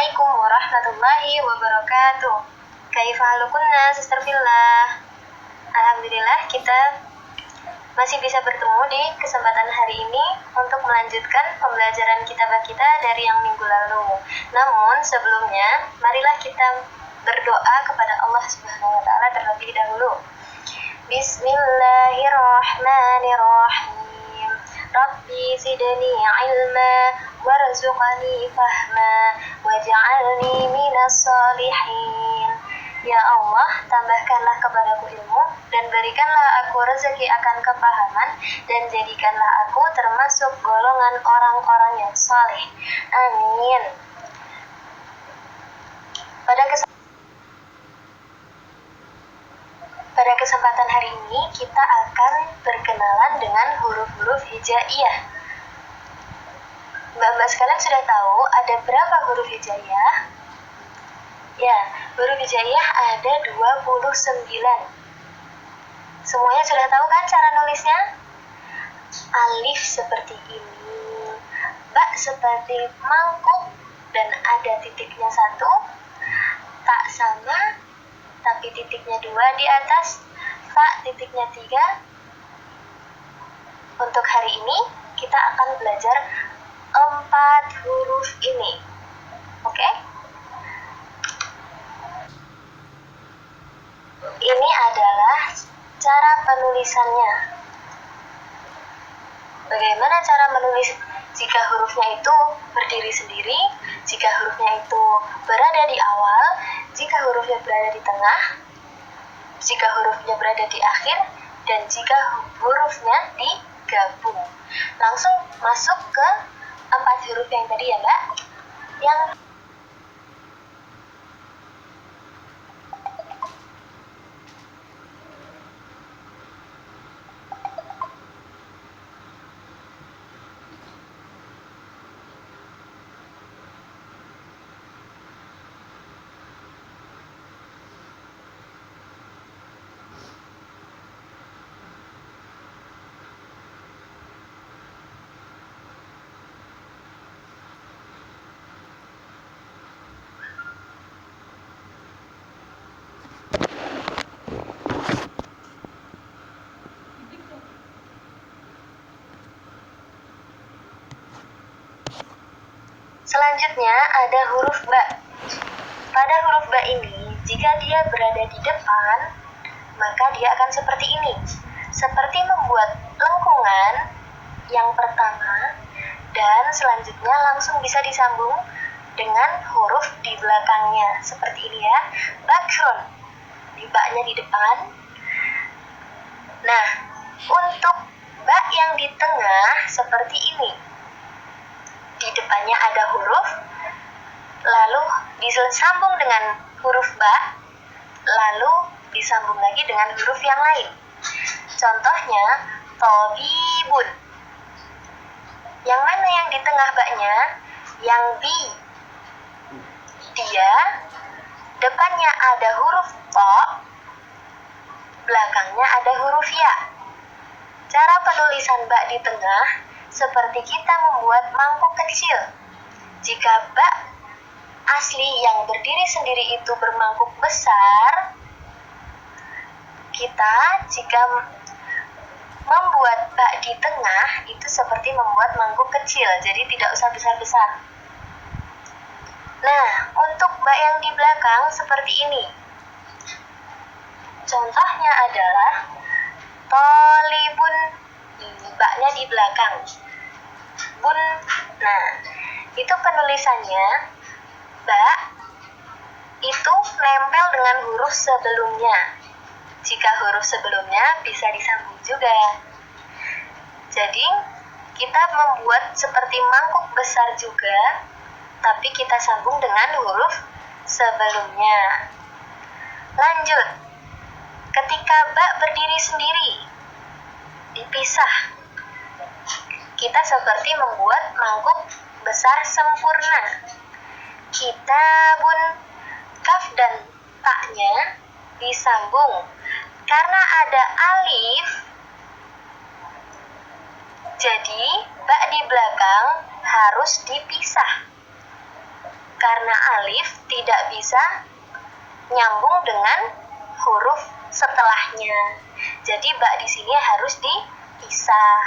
Assalamualaikum warahmatullahi wabarakatuh. Kaifahalukunna, sister fillah. Alhamdulillah kita masih bisa bertemu di kesempatan hari ini untuk melanjutkan pembelajaran kitabah kita dari yang minggu lalu. Namun sebelumnya, marilah kita berdoa kepada Allah Subhanahu wa taala terlebih dahulu. Bismillahirrahmanirrahim. Rabbi zidni ilma warzuqni fahma waj'alni minas sholihin. Ya Allah, tambahkanlah kepadaku ilmu dan berikanlah aku rezeki akan kepahaman dan jadikanlah aku termasuk golongan orang-orang yang saleh. Amin. Pada kesempatan hari ini kita akan berkenalan dengan huruf-huruf hijaiyah. Mbak-mbak sekalian sudah tahu ada berapa huruf hijaiyah? Ya, huruf hijaiyah ada 29. Semuanya sudah tahu kan cara nulisnya? Alif seperti ini, ba seperti mangkuk dan ada titiknya 1, ta sama tapi titiknya 2 di atas, fa titiknya 3. Untuk hari ini kita akan belajar 4 huruf ini. Oke? Ini adalah cara penulisannya. Bagaimana cara menulis jika hurufnya itu berdiri sendiri, jika hurufnya itu berada di awal, jika hurufnya berada di tengah, jika hurufnya berada di akhir, dan jika hurufnya digabung. Langsung masuk ke 4 huruf yang tadi ya Mbak. Yang selanjutnya ada huruf ba. Pada huruf ba ini, jika dia berada di depan, maka dia akan seperti ini. Seperti membuat lengkungan yang pertama, dan selanjutnya langsung bisa disambung dengan huruf di belakangnya. Seperti ini ya, background. Di ba-nya di depan. Nah, untuk ba yang di tengah seperti ini. Di depannya ada huruf, lalu disambung dengan huruf ba, lalu disambung lagi dengan huruf yang lain. Contohnya, tobibun. Yang mana yang di tengah ba-nya? Yang bi. Dia, depannya ada huruf to, belakangnya ada huruf ya. Cara penulisan ba di tengah, seperti kita membuat mangkuk kecil. Jika ba asli yang berdiri sendiri itu bermangkuk besar, kita jika membuat ba di tengah itu seperti membuat mangkuk kecil, jadi tidak usah besar-besar. Nah, untuk ba yang di belakang seperti ini. Contohnya adalah tolibun, ba-nya di belakang. Bun. Nah, itu penulisannya ba itu nempel dengan huruf sebelumnya. Jika huruf sebelumnya bisa disambung juga. Jadi, kita membuat seperti mangkuk besar juga, tapi kita sambung dengan huruf sebelumnya. Lanjut. Ketika ba berdiri sendiri, dipisah. Kita seperti membuat mangkuk besar sempurna. Kitabun, kaf dan ta-nya disambung. Karena ada alif, jadi ba di belakang harus dipisah. karena alif tidak bisa nyambung dengan huruf setelahnya. Jadi ba di sini harus dipisah.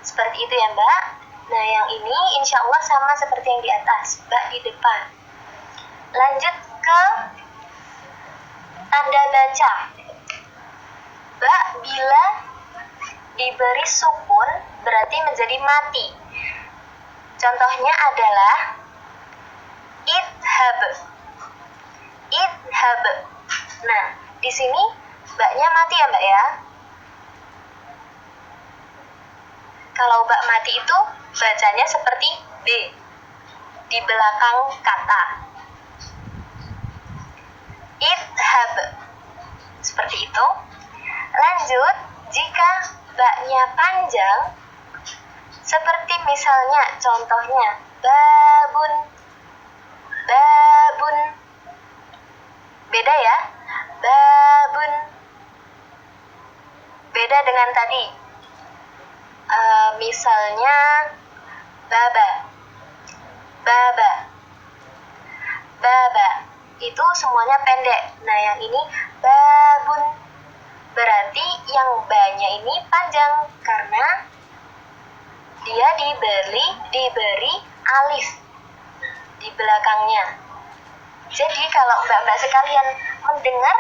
Seperti itu ya Mbak. Nah yang ini insya Allah sama seperti yang di atas, ba di depan. Lanjut ke tanda baca. Ba bila diberi sukun berarti menjadi mati. Contohnya adalah idhab. Idhab. Nah, di sini baknya mati ya, Mbak ya. Kalau bak mati itu bacanya seperti B di belakang kata. Idhab. Seperti itu. Lanjut, jika baknya panjang seperti misalnya contohnya babun. Babun. Beda ya. Babun. Beda dengan tadi. Misalnya baba. Baba. Baba. Itu semuanya pendek. Nah, yang ini babun. Berarti yang ba-nya ini panjang karena dia diberi alif di belakangnya. Jadi kalau mbak-mbak sekalian mendengar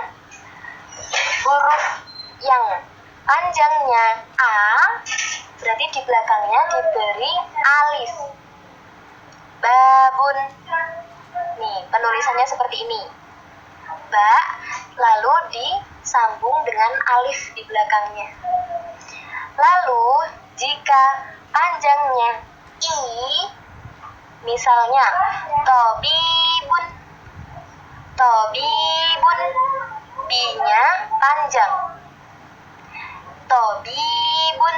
huruf yang panjangnya A, berarti di belakangnya diberi alif. Babun. Nih, penulisannya seperti ini. Ba, lalu disambung dengan alif di belakangnya. Lalu, jika panjangnya I, misalnya tobibun. Tobibun. B-nya panjang. Tobibun.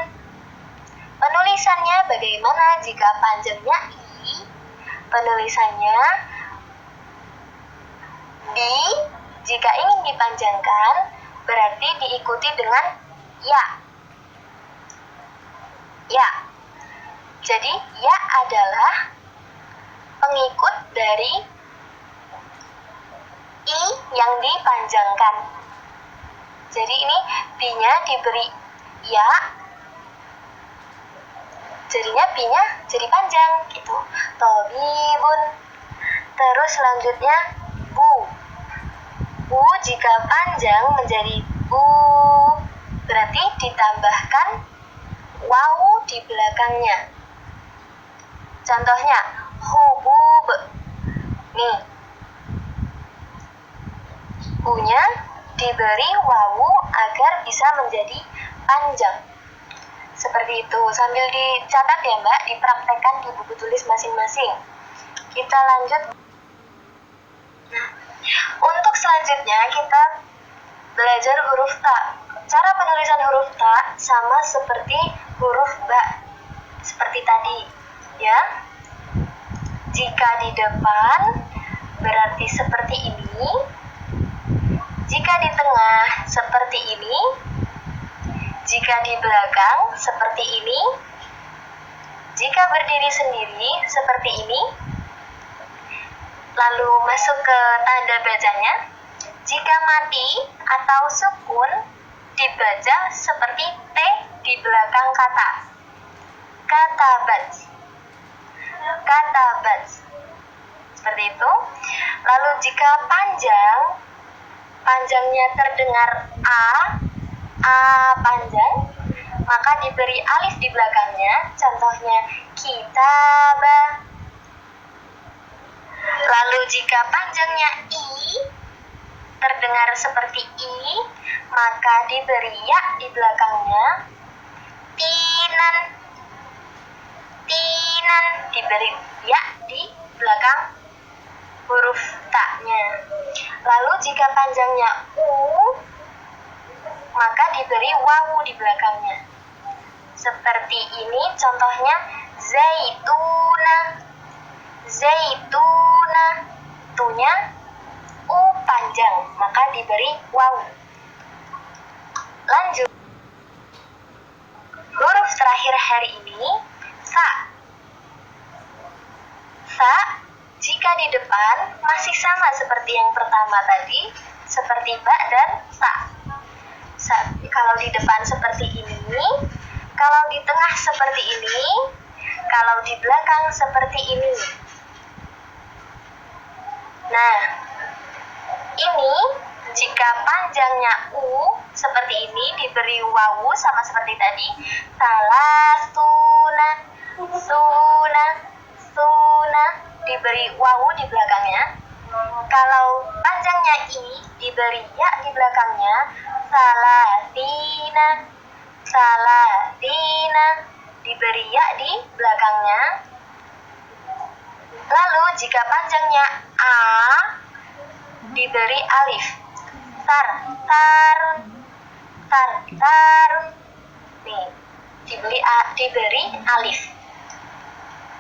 Penulisannya bagaimana jika panjangnya I? Penulisannya B. Jika ingin dipanjangkan, berarti diikuti dengan ya. Ya. Jadi, ya adalah pengikut dari I yang dipanjangkan. Jadi ini B-nya diberi ya, jadinya B-nya jadi panjang gitu. Tobibun. Terus selanjutnya bu. Bu jika panjang menjadi bu, berarti ditambahkan waw di belakangnya. Contohnya hubub. Nih, bu-nya diberi wawu agar bisa menjadi panjang. Seperti itu. Sambil dicatat ya Mbak, dipraktekkan di buku tulis masing-masing. Kita lanjut. Nah, untuk selanjutnya kita belajar huruf ta. Cara penulisan huruf ta sama seperti huruf ba. Seperti tadi, ya. Jika di depan berarti seperti ini. Jika di tengah seperti ini. Jika di belakang seperti ini. Jika berdiri sendiri seperti ini. Lalu masuk ke tanda bacanya. Jika mati atau sukun dibaca seperti T di belakang kata. Katabat. Katabat. Seperti itu. Lalu jika panjangnya terdengar A panjang, maka diberi alif di belakangnya. Contohnya kitabah. Lalu jika panjangnya I terdengar seperti I, maka diberi ya di belakangnya. Tinan. Tinan. Diberi ya di belakang huruf ta-nya. Lalu jika panjangnya U, maka diberi wawu di belakangnya. Seperti ini contohnya zaituna. Zaituna. Tu-nya U panjang, maka diberi wawu. Lanjut. Huruf terakhir hari ini, fa. Fa, jika di di depan masih sama seperti yang pertama tadi, seperti ba dan ta. Kalau di depan seperti ini, kalau di tengah seperti ini, kalau di belakang seperti ini. Nah, ini jika panjangnya u seperti ini diberi wawu sama seperti tadi, salasuna, suna, suna, diberi wawu di belakangnya. Kalau panjangnya i diberi ya di belakangnya, salatina, salatina, diberi ya di belakangnya. Lalu jika panjangnya a diberi alif, tar, tarun, tar, tarun. Nih, diberi alif.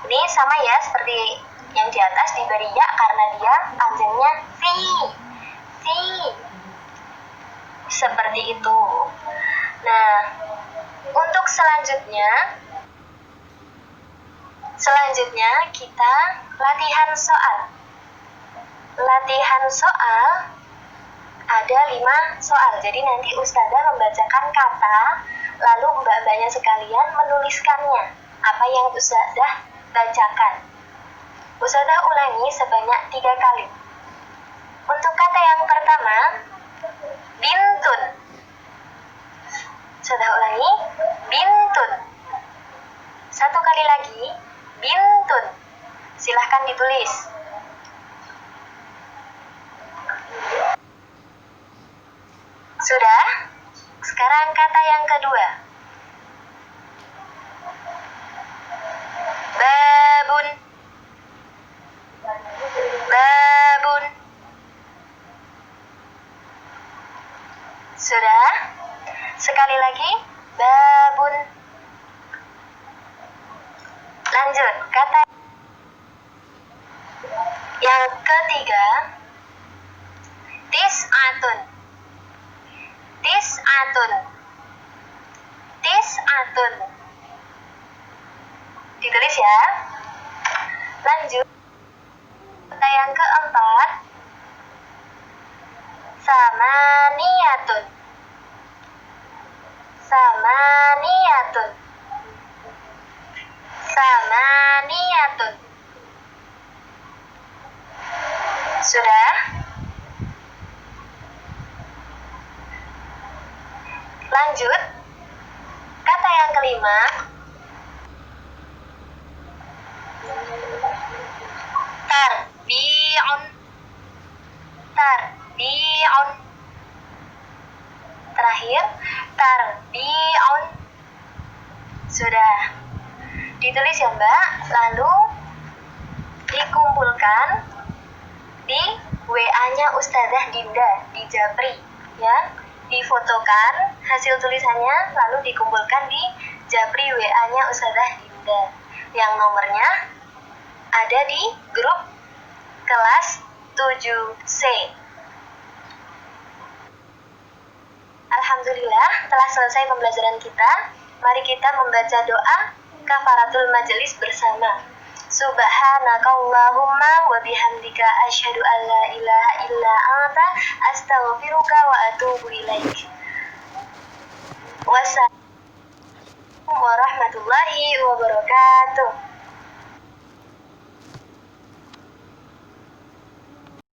Ini sama ya seperti yang di atas, diberi ya karena dia panjangnya si, si. Seperti itu. Nah, untuk selanjutnya kita latihan soal. Latihan soal ada 5 soal. Jadi nanti Ustazah membacakan kata, lalu mbak-mbaknya sekalian menuliskannya apa yang Ustazah bacakan. Ustazah ulangi sebanyak 3 kali. Untuk kata yang pertama, bintun. Ustazah ulangi, bintun. 1 kali lagi, bintun. Silahkan ditulis. Sudah? Sekarang kata yang kedua. Babun. Babun. Sudah? Sekali lagi. Babun. Lanjut. Kata yang ketiga. Tis'atun. Tis'atun. Tis'atun. Ditulis ya. Lanjut. Kata yang keempat. Samaniyatun. Samaniyatun. Samaniyatun. Sudah? Lanjut. Kata yang kelima. Tarbi'un. Tarbi'un. Terakhir, tarbi'un. Sudah. Ditulis ya Mbak, lalu dikumpulkan di WA-nya Ustazah Dinda di Japri ya. Difotokan hasil tulisannya lalu dikumpulkan di Japri WA-nya Ustazah Dinda yang nomornya ada di grup kelas 7C. Alhamdulillah telah selesai pembelajaran kita. Mari kita membaca doa kafaratul majelis bersama. Subhanakallahumma wa bihamdika asyhadu an la ilaha illa anta astaghfiruka wa atubu ilaik. Wassalamualaikum warahmatullahi wabarakatuh.